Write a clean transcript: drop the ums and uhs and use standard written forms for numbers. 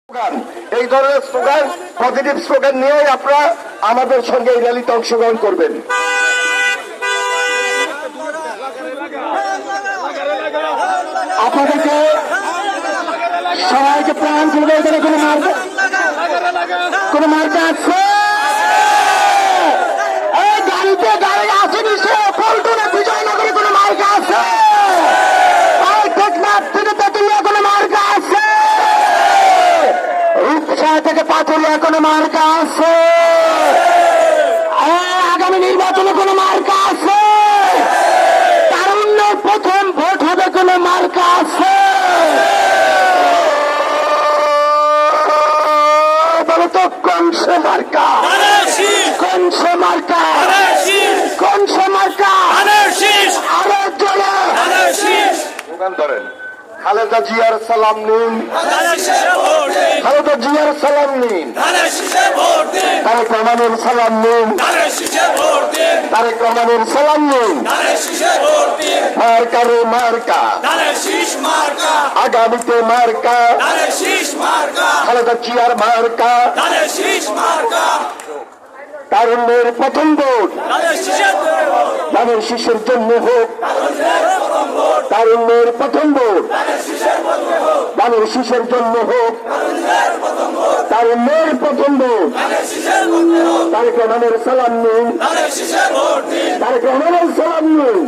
Slogan, এই ধরনের slogan, positive slogan নিয়ে আপনারা আমাদের সঙ্গে এই র্যালিতে অংশগ্রহণ করবেন। আপনাদেরকে সবাইকে প্রাণ তুলবে, এখানে কোনো মার্কা আছে? এই গাড়িতে গাড়ি আসেনি, সে পল্টনে বিজয়নগরে কোনো মার্কা আছে? এই টেকনাফ থেকে তেঁতুলিয়া কোনো মার্কা আছে? রূপসা থেকে পাতুলিয়া কোনো মার্কা আছে? আগামী নির্বাচনে কোনো মার্কা আছে? তারুণ্যের প্রথম ভোট হবে কোনো মার্কা আছে? বলো তো কোন সে মার্কা? কোন সে মার্কা? কোন সে মার্কা? আরো জোরে স্লোগান ধরেন, খালেদা জিয়ার সালাম নিন, খালেদা জিয়ার সালাম নিন, তারেক রহমানের সালাম নিন, তারেক রহমানের সালাম নিন। মার্কা রে মার্কা, আগামীতে মার্কা, খালেদা জিয়ার মার্কা, তারুণ্যের প্রথম ভোট ধানের শীষের জন্য হোক, তারুণ্যের প্রথম ভোট ধানের শীষের জন্য হোক, তারুণ্যের প্রথম ভোট। তারেক রহমানের সালাম নিন, তারেক রহমানের সালাম নিন।